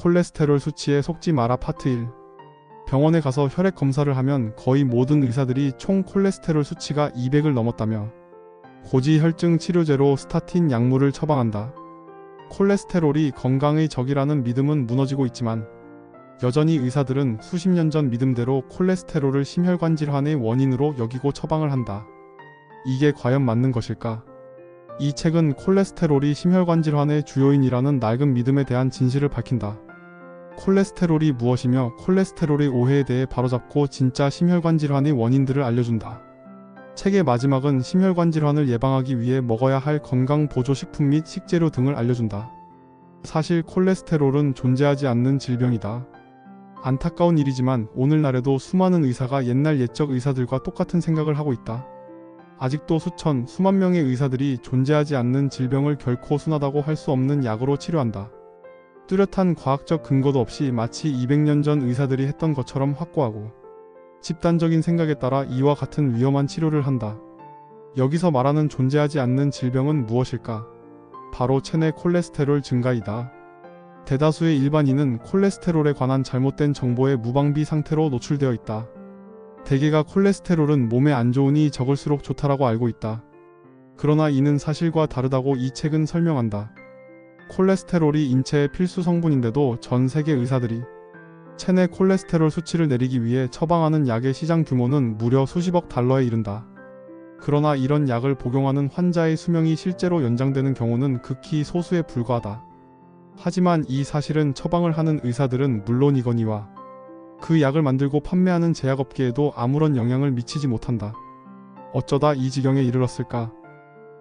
콜레스테롤 수치에 속지 마라 파트 1. 병원에 가서 혈액 검사를 하면 거의 모든 의사들이 총 콜레스테롤 수치가 200을 넘었다며 고지혈증 치료제로 스타틴 약물을 처방한다. 콜레스테롤이 건강의 적이라는 믿음은 무너지고 있지만 여전히 의사들은 수십 년 전 믿음대로 콜레스테롤을 심혈관 질환의 원인으로 여기고 처방을 한다. 이게 과연 맞는 것일까? 이 책은 콜레스테롤이 심혈관 질환의 주요인이라는 낡은 믿음에 대한 진실을 밝힌다. 콜레스테롤이 무엇이며 콜레스테롤의 오해에 대해 바로잡고 진짜 심혈관 질환의 원인들을 알려준다. 책의 마지막은 심혈관 질환을 예방하기 위해 먹어야 할 건강 보조 식품 및 식재료 등을 알려준다. 사실 콜레스테롤은 존재하지 않는 질병이다. 안타까운 일이지만 오늘날에도 수많은 의사가 옛날 옛적 의사들과 똑같은 생각을 하고 있다. 아직도 수천, 수만 명의 의사들이 존재하지 않는 질병을 결코 순하다고 할 수 없는 약으로 치료한다. 뚜렷한 과학적 근거도 없이 마치 200년 전 의사들이 했던 것처럼 확고하고 집단적인 생각에 따라 이와 같은 위험한 치료를 한다. 여기서 말하는 존재하지 않는 질병은 무엇일까? 바로 체내 콜레스테롤 증가이다. 대다수의 일반인은 콜레스테롤에 관한 잘못된 정보에 무방비 상태로 노출되어 있다. 대개가 콜레스테롤은 몸에 안 좋으니 적을수록 좋다라고 알고 있다. 그러나 이는 사실과 다르다고 이 책은 설명한다. 콜레스테롤이 인체의 필수 성분인데도 전 세계 의사들이 체내 콜레스테롤 수치를 내리기 위해 처방하는 약의 시장 규모는 무려 수십억 달러에 이른다. 그러나 이런 약을 복용하는 환자의 수명이 실제로 연장되는 경우는 극히 소수에 불과하다. 하지만 이 사실은 처방을 하는 의사들은 물론이거니와 그 약을 만들고 판매하는 제약업계에도 아무런 영향을 미치지 못한다. 어쩌다 이 지경에 이르렀을까?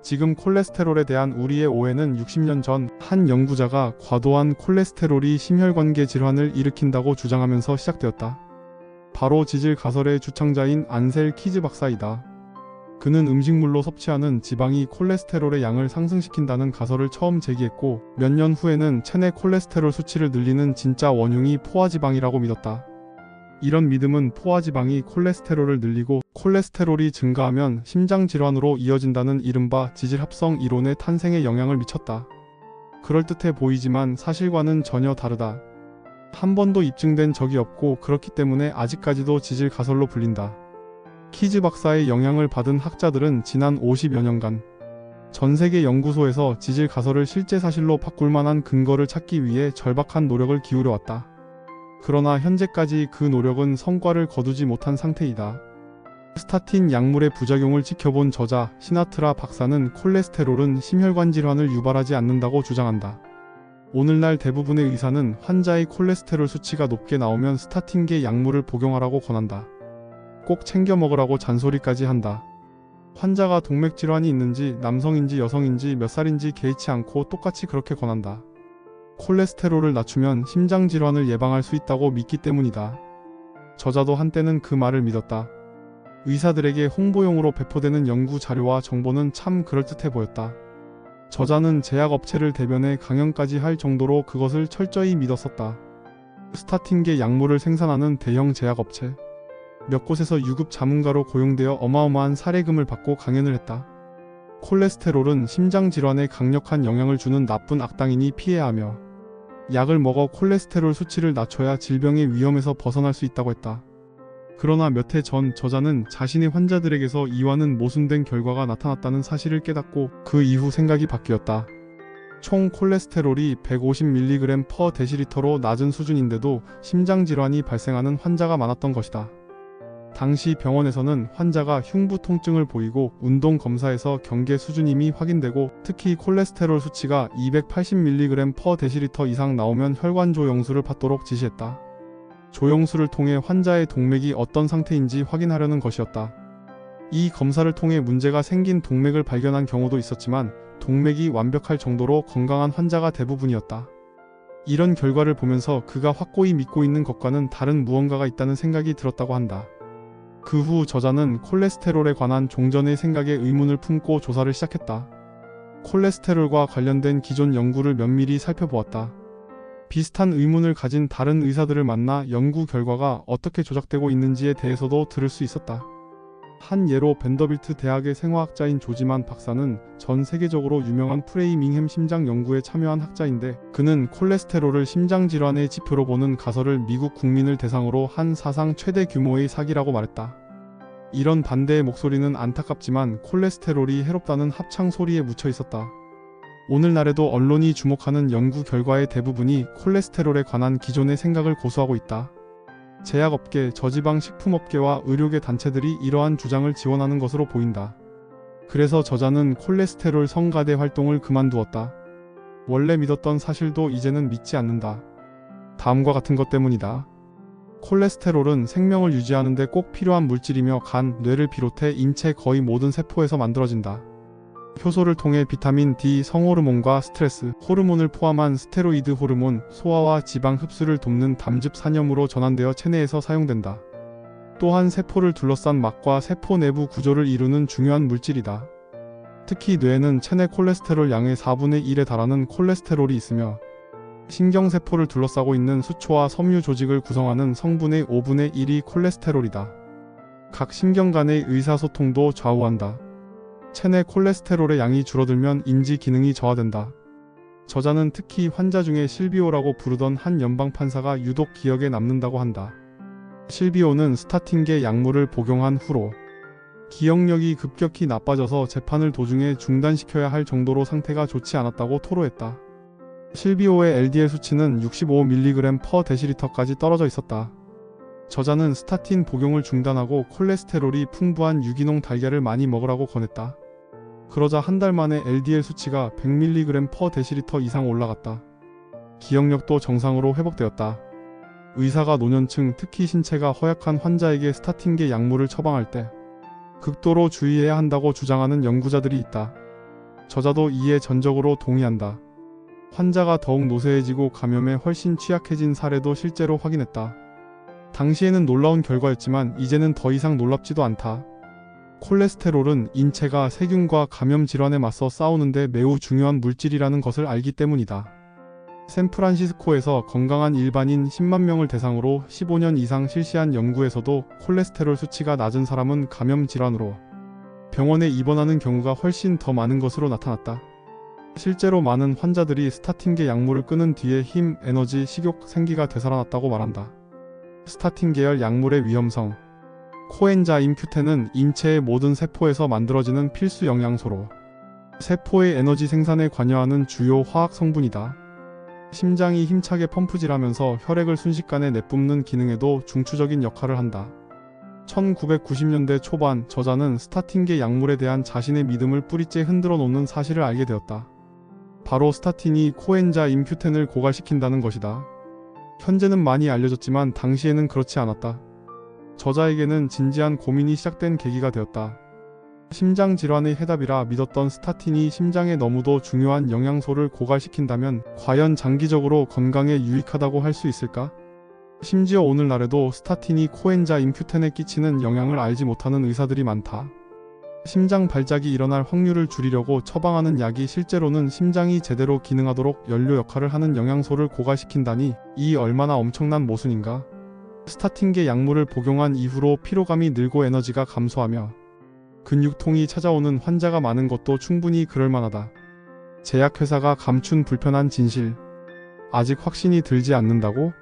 지금 콜레스테롤에 대한 우리의 오해는 60년 전 한 연구자가 과도한 콜레스테롤이 심혈관계 질환을 일으킨다고 주장하면서 시작되었다. 바로 지질 가설의 주창자인 안셀 키즈 박사이다. 그는 음식물로 섭취하는 지방이 콜레스테롤의 양을 상승시킨다는 가설을 처음 제기했고 몇 년 후에는 체내 콜레스테롤 수치를 늘리는 진짜 원흉이 포화지방이라고 믿었다. 이런 믿음은 포화지방이 콜레스테롤을 늘리고 콜레스테롤이 증가하면 심장질환으로 이어진다는 이른바 지질합성 이론의 탄생에 영향을 미쳤다. 그럴듯해 보이지만 사실과는 전혀 다르다. 한 번도 입증된 적이 없고 그렇기 때문에 아직까지도 지질 가설로 불린다. 키즈 박사의 영향을 받은 학자들은 지난 50여 년간 전 세계 연구소에서 지질 가설을 실제 사실로 바꿀 만한 근거를 찾기 위해 절박한 노력을 기울여왔다. 그러나 현재까지 그 노력은 성과를 거두지 못한 상태이다. 스타틴 약물의 부작용을 지켜본 저자 시나트라 박사는 콜레스테롤은 심혈관 질환을 유발하지 않는다고 주장한다. 오늘날 대부분의 의사는 환자의 콜레스테롤 수치가 높게 나오면 스타틴계 약물을 복용하라고 권한다. 꼭 챙겨 먹으라고 잔소리까지 한다. 환자가 동맥질환이 있는지 남성인지 여성인지 몇 살인지 개의치 않고 똑같이 그렇게 권한다. 콜레스테롤을 낮추면 심장질환을 예방할 수 있다고 믿기 때문이다. 저자도 한때는 그 말을 믿었다. 의사들에게 홍보용으로 배포되는 연구 자료와 정보는 참 그럴듯해 보였다. 저자는 제약업체를 대변해 강연까지 할 정도로 그것을 철저히 믿었었다. 스타틴계 약물을 생산하는 대형 제약업체. 몇 곳에서 유급 자문가로 고용되어 어마어마한 사례금을 받고 강연을 했다. 콜레스테롤은 심장질환에 강력한 영향을 주는 나쁜 악당이니 피해야 하며 약을 먹어 콜레스테롤 수치를 낮춰야 질병의 위험에서 벗어날 수 있다고 했다. 그러나 몇 해 전 저자는 자신의 환자들에게서 이와는 모순된 결과가 나타났다는 사실을 깨닫고 그 이후 생각이 바뀌었다. 총 콜레스테롤이 150mg/dl로 낮은 수준인데도 심장질환이 발생하는 환자가 많았던 것이다. 당시 병원에서는 환자가 흉부 통증을 보이고 운동 검사에서 경계 수준임이 확인되고 특히 콜레스테롤 수치가 280mg/dl 이상 나오면 혈관 조영술을 받도록 지시했다. 조영술을 통해 환자의 동맥이 어떤 상태인지 확인하려는 것이었다. 이 검사를 통해 문제가 생긴 동맥을 발견한 경우도 있었지만 동맥이 완벽할 정도로 건강한 환자가 대부분이었다. 이런 결과를 보면서 그가 확고히 믿고 있는 것과는 다른 무언가가 있다는 생각이 들었다고 한다. 그 후 저자는 콜레스테롤에 관한 종전의 생각에 의문을 품고 조사를 시작했다. 콜레스테롤과 관련된 기존 연구를 면밀히 살펴보았다. 비슷한 의문을 가진 다른 의사들을 만나 연구 결과가 어떻게 조작되고 있는지에 대해서도 들을 수 있었다. 한 예로 벤더빌트 대학의 생화학자인 조지만 박사는 전 세계적으로 유명한 프레이밍햄 심장 연구에 참여한 학자인데, 그는 콜레스테롤을 심장 질환의 지표로 보는 가설을 미국 국민을 대상으로 한 사상 최대 규모의 사기라고 말했다. 이런 반대의 목소리는 안타깝지만 콜레스테롤이 해롭다는 합창 소리에 묻혀 있었다. 오늘날에도 언론이 주목하는 연구 결과의 대부분이 콜레스테롤에 관한 기존의 생각을 고수하고 있다. 제약업계, 저지방 식품업계와 의료계 단체들이 이러한 주장을 지원하는 것으로 보인다. 그래서 저자는 콜레스테롤 성가대 활동을 그만두었다. 원래 믿었던 사실도 이제는 믿지 않는다. 다음과 같은 것 때문이다. 콜레스테롤은 생명을 유지하는 데 꼭 필요한 물질이며 간, 뇌를 비롯해 인체 거의 모든 세포에서 만들어진다. 효소를 통해 비타민 D, 성호르몬과 스트레스 호르몬을 포함한 스테로이드 호르몬, 소화와 지방 흡수를 돕는 담즙 산염으로 전환되어 체내에서 사용된다. 또한 세포를 둘러싼 막과 세포 내부 구조를 이루는 중요한 물질이다. 특히 뇌에는 체내 콜레스테롤 양의 4분의 1에 달하는 콜레스테롤이 있으며, 신경세포를 둘러싸고 있는 수초와 섬유 조직을 구성하는 성분의 5분의 1이 콜레스테롤이다. 각 신경 간의 의사소통도 좌우한다. 체내 콜레스테롤의 양이 줄어들면 인지 기능이 저하된다. 저자는 특히 환자 중에 실비오라고 부르던 한 연방판사가 유독 기억에 남는다고 한다. 실비오는 스타틴계 약물을 복용한 후로 기억력이 급격히 나빠져서 재판을 도중에 중단시켜야 할 정도로 상태가 좋지 않았다고 토로했다. 실비오의 LDL 수치는 65mg/dl까지 떨어져 있었다. 저자는 스타틴 복용을 중단하고 콜레스테롤이 풍부한 유기농 달걀을 많이 먹으라고 권했다. 그러자 한 달 만에 LDL 수치가 100mg/dl 이상 올라갔다. 기억력도 정상으로 회복되었다. 의사가 노년층, 특히 신체가 허약한 환자에게 스타틴계 약물을 처방할 때 극도로 주의해야 한다고 주장하는 연구자들이 있다. 저자도 이에 전적으로 동의한다. 환자가 더욱 노쇠해지고 감염에 훨씬 취약해진 사례도 실제로 확인했다. 당시에는 놀라운 결과였지만 이제는 더 이상 놀랍지도 않다. 콜레스테롤은 인체가 세균과 감염 질환에 맞서 싸우는데 매우 중요한 물질이라는 것을 알기 때문이다. 샌프란시스코에서 건강한 일반인 10만 명을 대상으로 15년 이상 실시한 연구에서도 콜레스테롤 수치가 낮은 사람은 감염 질환으로 병원에 입원하는 경우가 훨씬 더 많은 것으로 나타났다. 실제로 많은 환자들이 스타틴계 약물을 끊은 뒤에 힘, 에너지, 식욕, 생기가 되살아났다고 말한다. 스타틴 계열 약물의 위험성. 코엔자임 Q10은 인체의 모든 세포에서 만들어지는 필수 영양소로 세포의 에너지 생산에 관여하는 주요 화학 성분이다. 심장이 힘차게 펌프질하면서 혈액을 순식간에 내뿜는 기능에도 중추적인 역할을 한다. 1990년대 초반 저자는 스타틴계 약물에 대한 자신의 믿음을 뿌리째 흔들어 놓는 사실을 알게 되었다. 바로 스타틴이 코엔자임 Q10을 고갈시킨다는 것이다. 현재는 많이 알려졌지만 당시에는 그렇지 않았다. 저자에게는 진지한 고민이 시작된 계기가 되었다. 심장 질환의 해답이라 믿었던 스타틴이 심장에 너무도 중요한 영양소를 고갈시킨다면 과연 장기적으로 건강에 유익하다고 할 수 있을까? 심지어 오늘날에도 스타틴이 코엔자임 Q10에 끼치는 영향을 알지 못하는 의사들이 많다. 심장 발작이 일어날 확률을 줄이려고 처방하는 약이 실제로는 심장이 제대로 기능하도록 연료 역할을 하는 영양소를 고갈시킨다니 이 얼마나 엄청난 모순인가? 스타틴계 약물을 복용한 이후로 피로감이 늘고 에너지가 감소하며 근육통이 찾아오는 환자가 많은 것도 충분히 그럴만하다. 제약회사가 감춘 불편한 진실. 아직 확신이 들지 않는다고?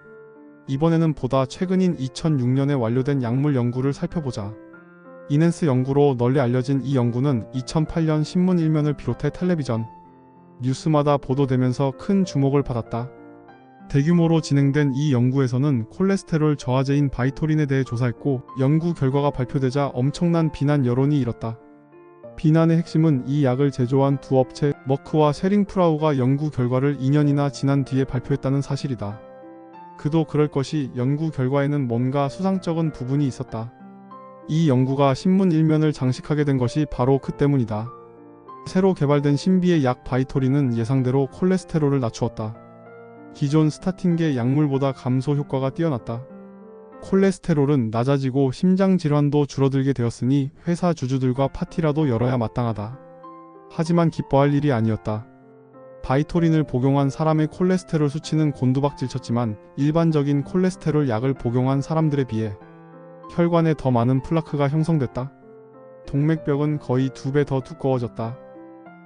이번에는 보다 최근인 2006년에 완료된 약물 연구를 살펴보자. 이넨스 연구로 널리 알려진 이 연구는 2008년 신문 일면을 비롯해 텔레비전, 뉴스마다 보도되면서 큰 주목을 받았다. 대규모로 진행된 이 연구에서는 콜레스테롤 저하제인 바이토린에 대해 조사했고, 연구 결과가 발표되자 엄청난 비난 여론이 일었다. 비난의 핵심은 이 약을 제조한 두 업체 머크와 쉐링프라우가 연구 결과를 2년이나 지난 뒤에 발표했다는 사실이다. 그도 그럴 것이 연구 결과에는 뭔가 수상쩍은 부분이 있었다. 이 연구가 신문 일면을 장식하게 된 것이 바로 그 때문이다. 새로 개발된 신비의 약 바이토린은 예상대로 콜레스테롤을 낮추었다. 기존 스타틴계 약물보다 감소 효과가 뛰어났다. 콜레스테롤은 낮아지고 심장 질환도 줄어들게 되었으니 회사 주주들과 파티라도 열어야 마땅하다. 하지만 기뻐할 일이 아니었다. 바이토린을 복용한 사람의 콜레스테롤 수치는 곤두박질쳤지만 일반적인 콜레스테롤 약을 복용한 사람들에 비해 혈관에 더 많은 플라크가 형성됐다. 동맥벽은 거의 2배 더 두꺼워졌다.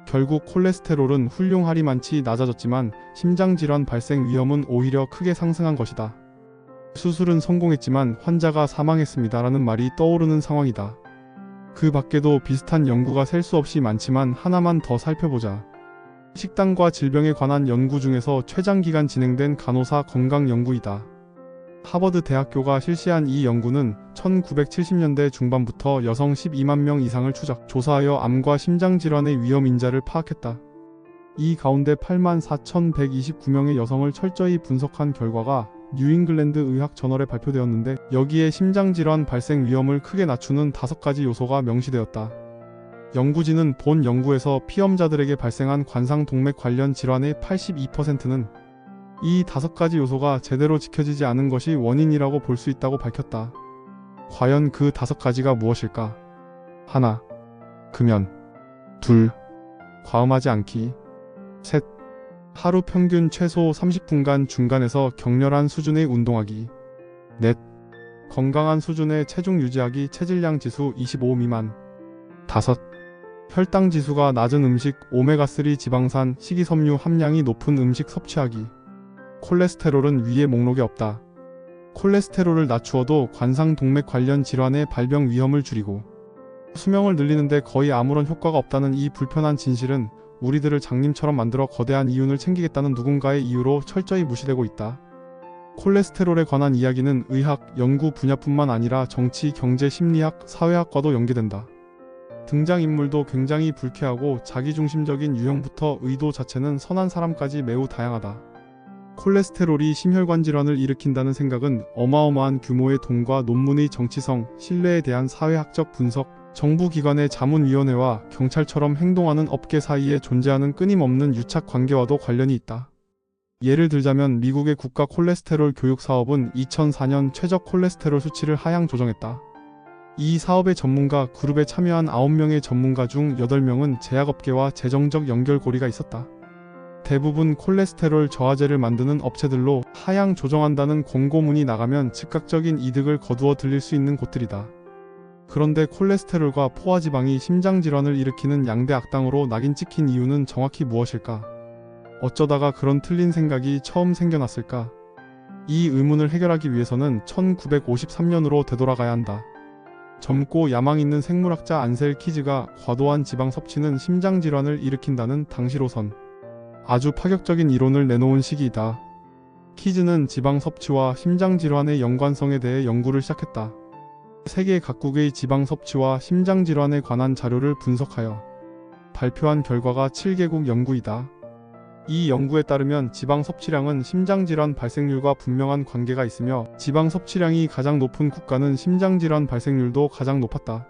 결국 콜레스테롤은 훌륭하리만치 낮아졌지만 심장질환 발생 위험은 오히려 크게 상승한 것이다. 수술은 성공했지만 환자가 사망했습니다라는 말이 떠오르는 상황이다. 그 밖에도 비슷한 연구가 셀 수 없이 많지만 하나만 더 살펴보자. 식단과 질병에 관한 연구 중에서 최장기간 진행된 간호사 건강 연구이다. 하버드 대학교가 실시한 이 연구는 1970년대 중반부터 여성 12만 명 이상을 조사하여 암과 심장질환의 위험 인자를 파악했다. 이 가운데 84,129명의 여성을 철저히 분석한 결과가 뉴잉글랜드 의학 저널에 발표되었는데 여기에 심장질환 발생 위험을 크게 낮추는 5가지 요소가 명시되었다. 연구진은 본 연구에서 피험자들에게 발생한 관상동맥 관련 질환의 82%는 이 5가지 요소가 제대로 지켜지지 않은 것이 원인이라고 볼 수 있다고 밝혔다. 과연 그 5가지가 무엇일까? 하나, 금연. 둘, 과음하지 않기. 셋, 하루 평균 최소 30분간 중간에서 격렬한 수준의 운동하기. 넷, 건강한 수준의 체중 유지하기 체질량 지수 25 미만. 다섯, 혈당 지수가 낮은 음식, 오메가3 지방산, 식이섬유 함량이 높은 음식 섭취하기. 콜레스테롤은 위의 목록에 없다. 콜레스테롤을 낮추어도 관상동맥 관련 질환의 발병 위험을 줄이고 수명을 늘리는데 거의 아무런 효과가 없다는 이 불편한 진실은 우리들을 장님처럼 만들어 거대한 이윤을 챙기겠다는 누군가의 이유로 철저히 무시되고 있다. 콜레스테롤에 관한 이야기는 의학, 연구 분야뿐만 아니라 정치, 경제, 심리학, 사회학과도 연계된다. 등장인물도 굉장히 불쾌하고 자기중심적인 유형부터 의도 자체는 선한 사람까지 매우 다양하다. 콜레스테롤이 심혈관 질환을 일으킨다는 생각은 어마어마한 규모의 돈과 논문의 정치성, 신뢰에 대한 사회학적 분석, 정부기관의 자문위원회와 경찰처럼 행동하는 업계 사이에 존재하는 끊임없는 유착 관계와도 관련이 있다. 예를 들자면 미국의 국가 콜레스테롤 교육 사업은 2004년 최적 콜레스테롤 수치를 하향 조정했다. 이 사업의 전문가 그룹에 참여한 9명의 전문가 중 8명은 제약업계와 재정적 연결고리가 있었다. 대부분 콜레스테롤 저하제를 만드는 업체들로 하향 조정한다는 공고문이 나가면 즉각적인 이득을 거두어 들일 수 있는 곳들이다. 그런데 콜레스테롤과 포화지방이 심장질환을 일으키는 양대 악당으로 낙인 찍힌 이유는 정확히 무엇일까? 어쩌다가 그런 틀린 생각이 처음 생겨났을까? 이 의문을 해결하기 위해서는 1953년으로 되돌아가야 한다. 젊고 야망 있는 생물학자 안셀 키즈가 과도한 지방 섭취는 심장질환을 일으킨다는 당시로선 아주 파격적인 이론을 내놓은 시기이다. 키즈는 지방 섭취와 심장질환의 연관성에 대해 연구를 시작했다. 세계 각국의 지방 섭취와 심장질환에 관한 자료를 분석하여 발표한 결과가 7개국 연구이다. 이 연구에 따르면 지방 섭취량은 심장질환 발생률과 분명한 관계가 있으며 지방 섭취량이 가장 높은 국가는 심장질환 발생률도 가장 높았다.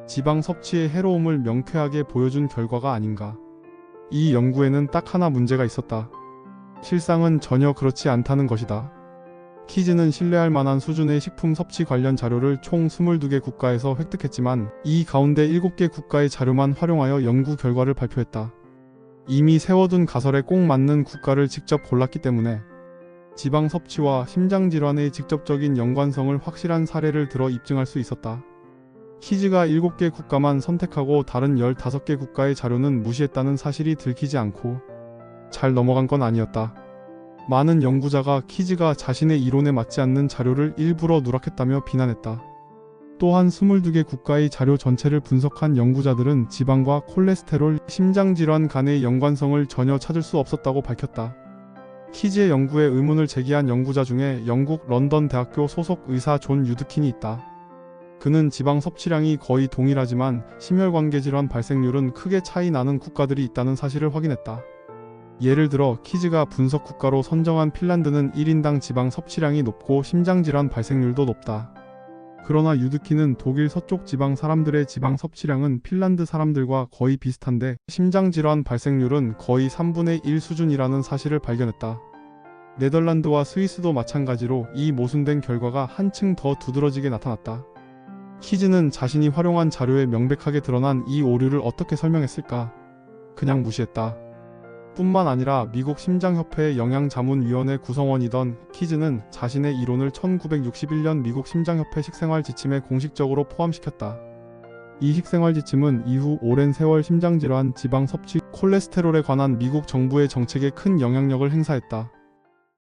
지방 섭취의 해로움을 명쾌하게 보여준 결과가 아닌가. 이 연구에는 딱 하나 문제가 있었다. 실상은 전혀 그렇지 않다는 것이다. 키즈는 신뢰할 만한 수준의 식품 섭취 관련 자료를 총 22개 국가에서 획득했지만 이 가운데 7개 국가의 자료만 활용하여 연구 결과를 발표했다. 이미 세워둔 가설에 꼭 맞는 국가를 직접 골랐기 때문에 지방 섭취와 심장질환의 직접적인 연관성을 확실한 사례를 들어 입증할 수 있었다. 키즈가 7개 국가만 선택하고 다른 15개 국가의 자료는 무시했다는 사실이 들키지 않고 잘 넘어간 건 아니었다. 많은 연구자가 키즈가 자신의 이론에 맞지 않는 자료를 일부러 누락했다며 비난했다. 또한 22개 국가의 자료 전체를 분석한 연구자들은 지방과 콜레스테롤, 심장질환 간의 연관성을 전혀 찾을 수 없었다고 밝혔다. 키즈의 연구에 의문을 제기한 연구자 중에 영국 런던 대학교 소속 의사 존 유드킨이 있다. 그는 지방 섭취량이 거의 동일하지만 심혈관계 질환 발생률은 크게 차이 나는 국가들이 있다는 사실을 확인했다. 예를 들어 키즈가 분석 국가로 선정한 핀란드는 1인당 지방 섭취량이 높고 심장질환 발생률도 높다. 그러나 유드킨은 독일 서쪽 지방 사람들의 지방 섭취량은 핀란드 사람들과 거의 비슷한데 심장질환 발생률은 거의 3분의 1 수준이라는 사실을 발견했다. 네덜란드와 스위스도 마찬가지로 이 모순된 결과가 한층 더 두드러지게 나타났다. 키즈는 자신이 활용한 자료에 명백하게 드러난 이 오류를 어떻게 설명했을까? 그냥 무시했다. 뿐만 아니라 미국 심장협회의 영양자문위원회 구성원이던 키즈는 자신의 이론을 1961년 미국 심장협회 식생활 지침에 공식적으로 포함시켰다. 이 식생활 지침은 이후 오랜 세월 심장질환, 지방 섭취, 콜레스테롤에 관한 미국 정부의 정책에 큰 영향력을 행사했다.